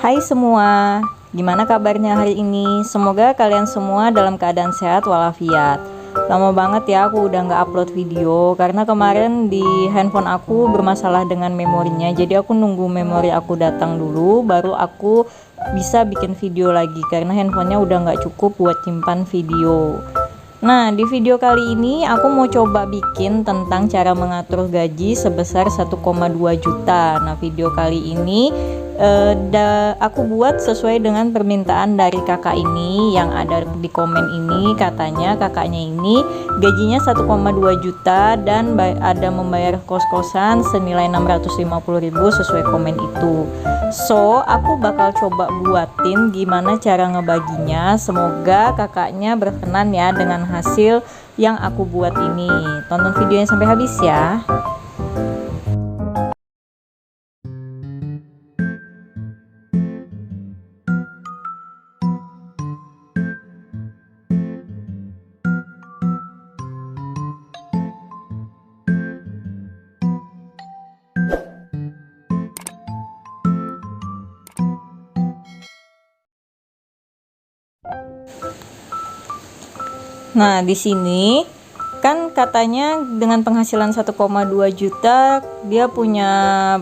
Hai semua, gimana kabarnya hari ini? Semoga kalian semua dalam keadaan sehat walafiat. Lama banget ya aku udah nggak upload video karena kemarin di handphone aku bermasalah dengan memorinya. Jadi aku nunggu memori aku datang dulu baru aku bisa bikin video lagi karena handphonenya udah nggak cukup buat simpan video. Nah, di video kali ini aku mau coba bikin tentang cara mengatur gaji sebesar 1,2 juta. Nah, video kali ini aku buat sesuai dengan permintaan dari kakak ini yang ada di komen ini. Katanya kakaknya ini gajinya 1,2 juta dan ada membayar kos-kosan senilai 650.000 sesuai komen itu. So, aku bakal coba buatin gimana cara ngebaginya. Semoga kakaknya berkenan ya dengan hasil yang aku buat ini. Tonton videonya sampai habis ya. Nah, di sini kan katanya dengan penghasilan 1,2 juta dia punya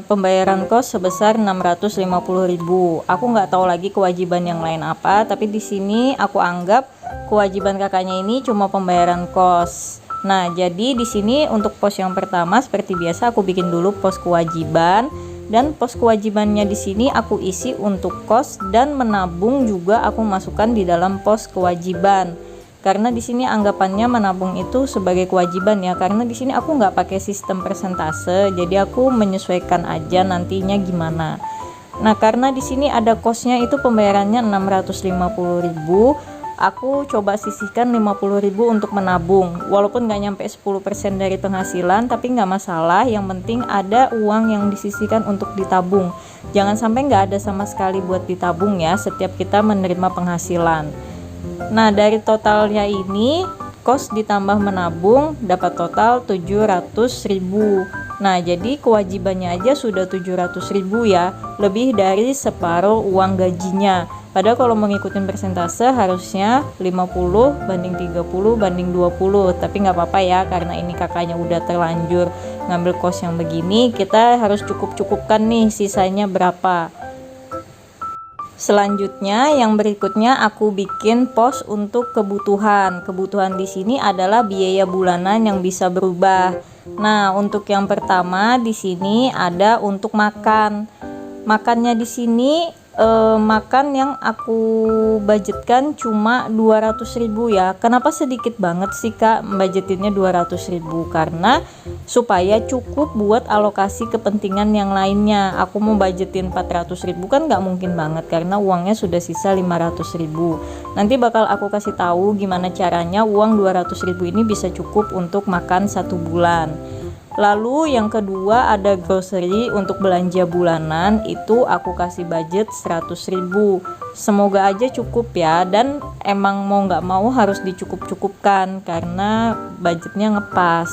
pembayaran kos sebesar 650.000. Aku nggak tahu lagi kewajiban yang lain apa, tapi di sini aku anggap kewajiban kakaknya ini cuma pembayaran kos. Nah, jadi di sini untuk pos yang pertama seperti biasa aku bikin dulu pos kewajiban, dan pos kewajibannya di sini aku isi untuk kos dan menabung juga aku masukkan di dalam pos kewajiban. Karena di sini anggapannya menabung itu sebagai kewajiban ya, karena di sini aku nggak pakai sistem persentase, jadi aku menyesuaikan aja nantinya gimana. Nah, karena di sini ada kosnya itu pembayarannya 650.000, aku coba sisihkan 50.000 untuk menabung. Walaupun nggak nyampe 10% dari penghasilan, tapi nggak masalah, yang penting ada uang yang disisihkan untuk ditabung. Jangan sampai nggak ada sama sekali buat ditabung ya setiap kita menerima penghasilan. Nah, dari totalnya ini kos ditambah menabung dapat total 700.000. Nah, jadi kewajibannya aja sudah 700.000 ya, lebih dari separuh uang gajinya. Padahal kalau mengikuti persentase harusnya 50 banding 30 banding 20, tapi nggak apa-apa ya, karena ini kakaknya udah terlanjur ngambil kos yang begini, kita harus cukup-cukupkan nih sisanya berapa. Selanjutnya yang berikutnya aku bikin pos untuk kebutuhan. Kebutuhan di sini adalah biaya bulanan yang bisa berubah. Nah, untuk yang pertama di sini ada untuk makan. Makannya di sini makan yang aku budgetkan cuma 200.000 ya. Kenapa sedikit banget sih Kak budgetinnya 200.000? Karena supaya cukup buat alokasi kepentingan yang lainnya. Aku mau budgetin 400.000 kan nggak mungkin banget karena uangnya sudah sisa 500.000. Nanti bakal aku kasih tahu gimana caranya uang 200.000 ini bisa cukup untuk makan 1 bulan. Lalu yang kedua ada grocery untuk belanja bulanan, itu aku kasih budget 100.000. Semoga aja cukup ya, dan emang mau nggak mau harus dicukup-cukupkan karena budgetnya ngepas.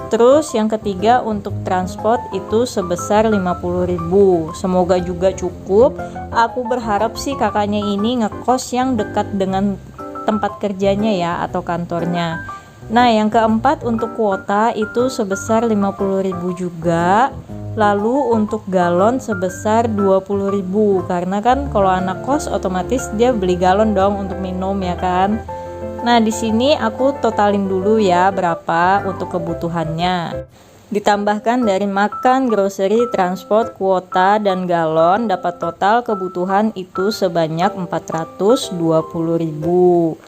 Terus yang ketiga untuk transport itu sebesar 50.000. Semoga juga cukup. Aku berharap sih kakaknya ini ngekos yang dekat dengan tempat kerjanya ya atau kantornya. Nah, yang keempat untuk kuota itu sebesar 50.000 juga. Lalu untuk galon sebesar 20.000, karena kan kalau anak kos otomatis dia beli galon dong untuk minum ya kan. Nah, di sini aku totalin dulu ya berapa untuk kebutuhannya. Ditambahkan dari makan, grocery, transport, kuota, dan galon dapat total kebutuhan itu sebanyak 420.000.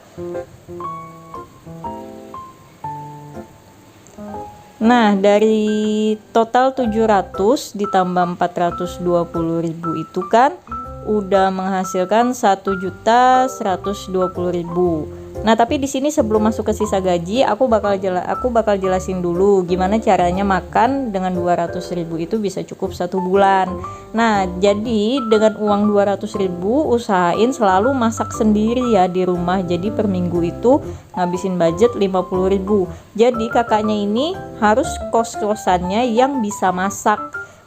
Nah, dari total 700 ditambah 420.000 itu kan udah menghasilkan 1.120.000. Nah, tapi di sini sebelum masuk ke sisa gaji, aku bakal jelasin dulu gimana caranya makan dengan 200.000 itu bisa cukup 1 bulan. Nah, jadi dengan uang 200.000 usahain selalu masak sendiri ya di rumah. Jadi per minggu itu ngabisin budget 50.000. Jadi kakaknya ini harus kos-kosannya yang bisa masak.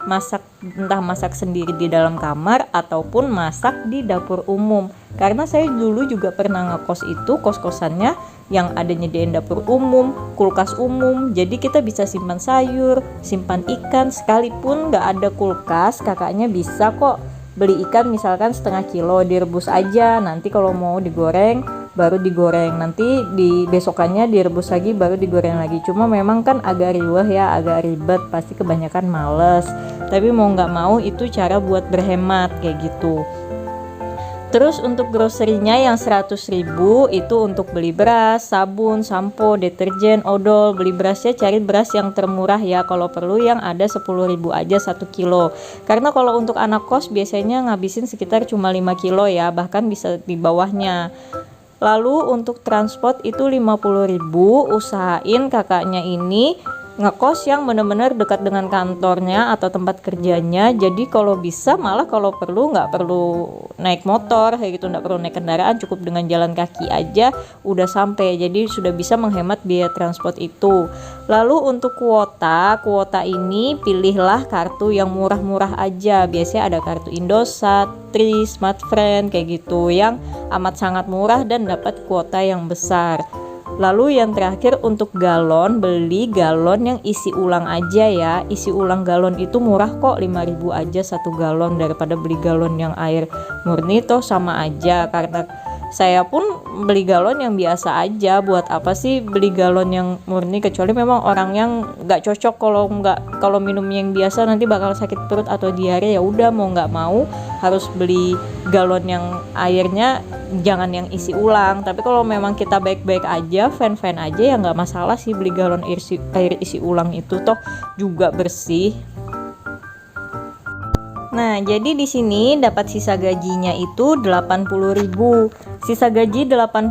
masak, entah masak sendiri di dalam kamar ataupun masak di dapur umum. Karena saya dulu juga pernah ngekos itu, kos-kosannya yang ada nyediain dapur umum, kulkas umum, jadi kita bisa simpan sayur, simpan ikan. Sekalipun nggak ada kulkas, kakaknya bisa kok beli ikan misalkan setengah kilo, direbus aja, nanti kalau mau digoreng baru digoreng, nanti di besokannya direbus lagi baru digoreng lagi. Cuma memang kan agak riweh ya, agak ribet, pasti kebanyakan males, tapi mau nggak mau itu cara buat berhemat kayak gitu. Terus untuk groserinya yang 100.000 itu untuk beli beras, sabun, sampo, deterjen, odol. Beli berasnya cari beras yang termurah ya, kalau perlu yang ada 10.000 aja 1 kilo. Karena kalau untuk anak kos biasanya ngabisin sekitar cuma 5 kilo ya, bahkan bisa di bawahnya. Lalu untuk transport itu 50.000, usahain kakaknya ini ngekos yang bener-bener dekat dengan kantornya atau tempat kerjanya. Jadi kalau bisa malah kalau perlu nggak perlu naik motor kayak gitu, nggak perlu naik kendaraan, cukup dengan jalan kaki aja udah sampai. Jadi sudah bisa menghemat biaya transport itu. Lalu untuk kuota ini pilihlah kartu yang murah-murah aja. Biasanya ada kartu Indosat, Tri, Smartfriend kayak gitu yang amat sangat murah dan dapat kuota yang besar. Lalu yang terakhir untuk galon, beli galon yang isi ulang aja ya. Isi ulang galon itu murah kok, 5.000 aja 1 galon daripada beli galon yang air murni, toh sama aja. Karena saya pun beli galon yang biasa aja, buat apa sih beli galon yang murni, kecuali memang orang yang nggak cocok. Kalau minum yang biasa nanti bakal sakit perut atau diare, ya udah mau nggak mau harus beli galon yang airnya jangan yang isi ulang. Tapi kalau memang kita baik-baik aja, fan aja, ya nggak masalah sih beli galon air isi ulang itu, toh juga bersih. Nah, jadi di sini dapat sisa gajinya itu 80.000. Sisa gaji 80.000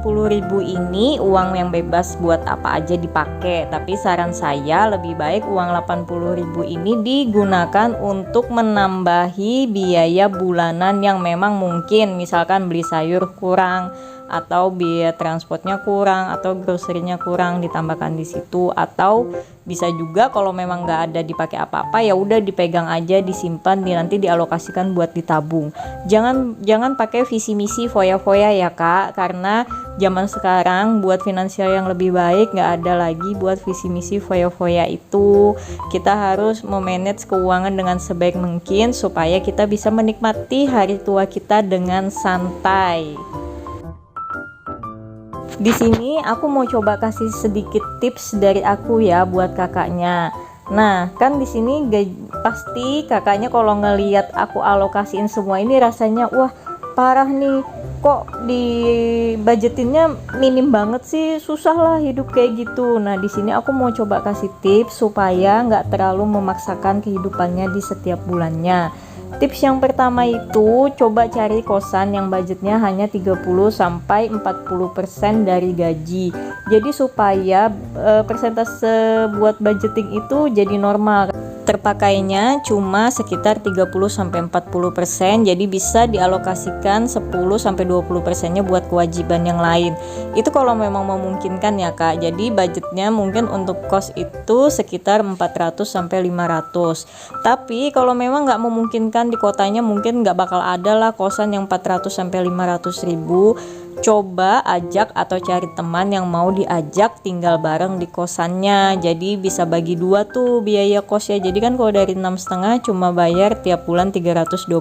ini uang yang bebas buat apa aja dipakai. Tapi saran saya lebih baik uang 80.000 ini digunakan untuk menambahi biaya bulanan yang memang mungkin, misalkan beli sayur kurang, atau biaya transportnya kurang, atau groserinya kurang, ditambahkan di situ. Atau bisa juga kalau memang nggak ada dipakai apa-apa, ya udah dipegang aja, disimpan, nanti dialokasikan buat ditabung. Jangan pakai visi misi foya-foya ya kak, karena zaman sekarang buat finansial yang lebih baik nggak ada lagi buat visi misi foya-foya itu. Kita harus memanage keuangan dengan sebaik mungkin supaya kita bisa menikmati hari tua kita dengan santai. Di sini aku mau coba kasih sedikit tips dari aku ya buat kakaknya. Nah, kan di sini pasti kakaknya kalau ngelihat aku alokasiin semua ini rasanya wah parah nih, kok di budgetinnya minim banget sih, susah lah hidup kayak gitu. Nah, di sini aku mau coba kasih tips supaya nggak terlalu memaksakan kehidupannya di setiap bulannya. Tips yang pertama itu coba cari kosan yang budgetnya hanya 30-40% dari gaji. Jadi supaya persentase buat budgeting itu jadi normal. Terpakainya cuma sekitar 30-40%, jadi bisa dialokasikan 10-20%-nya buat kewajiban yang lain. Itu kalau memang memungkinkan ya kak. Jadi budgetnya mungkin untuk kos itu sekitar 400-500. Tapi kalau memang nggak memungkinkan di kotanya, mungkin nggak bakal ada lah kosan yang 400-500 ribu. Coba ajak atau cari teman yang mau diajak tinggal bareng di kosannya. Jadi bisa bagi dua tuh biaya kosnya. Jadi kan kalau dari 6,5 cuma bayar tiap bulan 325.000.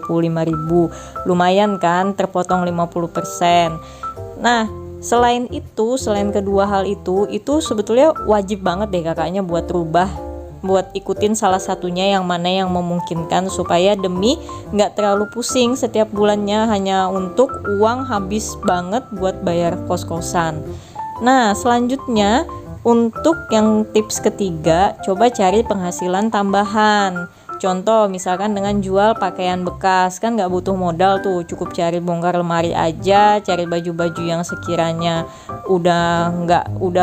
Lumayan kan, terpotong 50%. Nah, selain kedua hal itu sebetulnya wajib banget deh kakaknya buat ikutin salah satunya yang mana yang memungkinkan, supaya demi nggak terlalu pusing setiap bulannya hanya untuk uang habis banget buat bayar kos-kosan. Nah, selanjutnya untuk yang tips ketiga, coba cari penghasilan tambahan. Contoh misalkan dengan jual pakaian bekas, kan nggak butuh modal tuh, cukup cari bongkar lemari aja, cari baju-baju yang sekiranya udah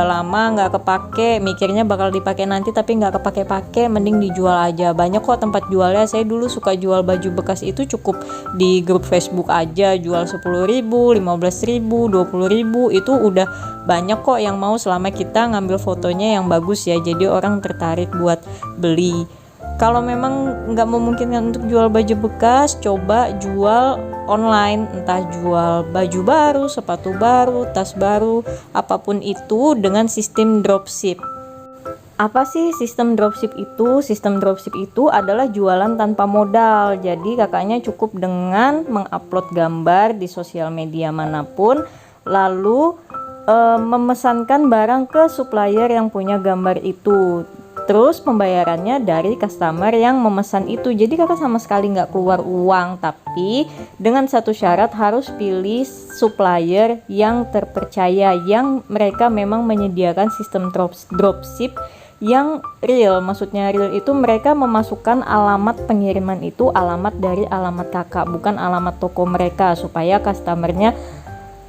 lama nggak kepake, mikirnya bakal dipakai nanti tapi nggak kepake-pake, mending dijual aja. Banyak kok tempat jualnya. Saya dulu suka jual baju bekas itu, cukup di grup Facebook aja jual 10.000, 15.000, 20.000, itu udah banyak kok yang mau selama kita ngambil fotonya yang bagus ya, jadi orang tertarik buat beli. Kalau memang nggak memungkinkan untuk jual baju bekas, coba jual online, entah jual baju baru, sepatu baru, tas baru, apapun itu dengan sistem dropship. Apa sih sistem dropship itu? Sistem dropship itu adalah jualan tanpa modal. Jadi kakaknya cukup dengan mengupload gambar di sosial media manapun, lalu memesankan barang ke supplier yang punya gambar itu. Terus pembayarannya dari customer yang memesan itu. Jadi kakak sama sekali nggak keluar uang, tapi dengan satu syarat, harus pilih supplier yang terpercaya, yang mereka memang menyediakan sistem dropship yang real. Maksudnya real itu mereka memasukkan alamat pengiriman itu alamat dari alamat kakak, bukan alamat toko mereka, supaya customernya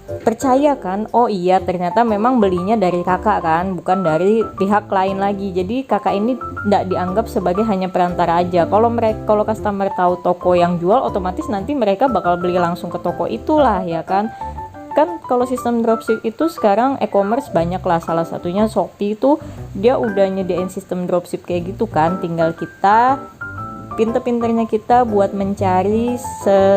percaya kan, oh iya ternyata memang belinya dari kakak kan, bukan dari pihak lain lagi. Jadi kakak ini tidak dianggap sebagai hanya perantara aja. Kalau customer tahu toko yang jual, otomatis nanti mereka bakal beli langsung ke toko itulah ya kan. Kan kalau sistem dropship itu sekarang e-commerce banyak lah, salah satunya Shopee itu dia udah nyediain sistem dropship kayak gitu kan. Tinggal kita pinter-pinternya kita buat mencari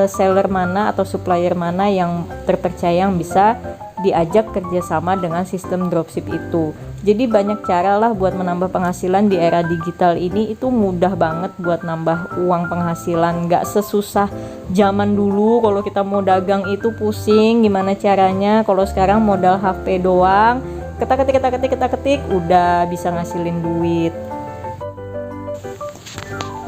seller mana atau supplier mana yang terpercaya, yang bisa diajak kerjasama dengan sistem dropship itu. Jadi banyak cara lah buat menambah penghasilan di era digital ini. Itu mudah banget buat nambah uang penghasilan, nggak sesusah zaman dulu. Kalau kita mau dagang itu pusing gimana caranya. Kalau sekarang modal HP doang, ketik udah bisa ngasilin duit.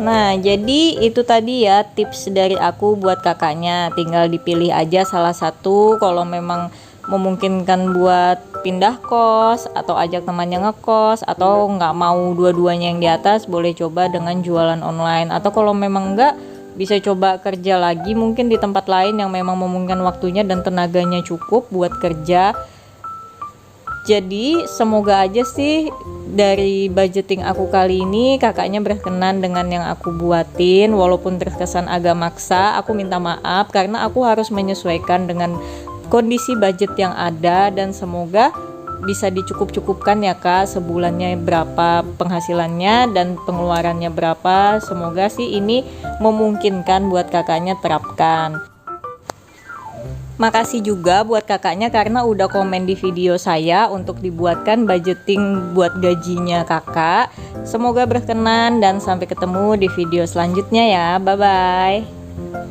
Nah, jadi itu tadi ya tips dari aku buat kakaknya. Tinggal dipilih aja salah satu. Kalau memang memungkinkan buat pindah kos atau ajak temannya ngekos, atau nggak mau dua-duanya yang di atas, boleh coba dengan jualan online. Atau kalau memang nggak, bisa coba kerja lagi mungkin di tempat lain yang memang memungkinkan waktunya dan tenaganya cukup buat kerja. Jadi semoga aja sih dari budgeting aku kali ini kakaknya berkenan dengan yang aku buatin. Walaupun terkesan agak maksa, aku minta maaf karena aku harus menyesuaikan dengan kondisi budget yang ada. Dan semoga bisa dicukup-cukupkan ya kak, sebulannya berapa penghasilannya dan pengeluarannya berapa. Semoga sih ini memungkinkan buat kakaknya terapkan. Makasih juga buat kakaknya karena udah komen di video saya untuk dibuatkan budgeting buat gajinya kakak. Semoga berkenan dan sampai ketemu di video selanjutnya ya. Bye bye.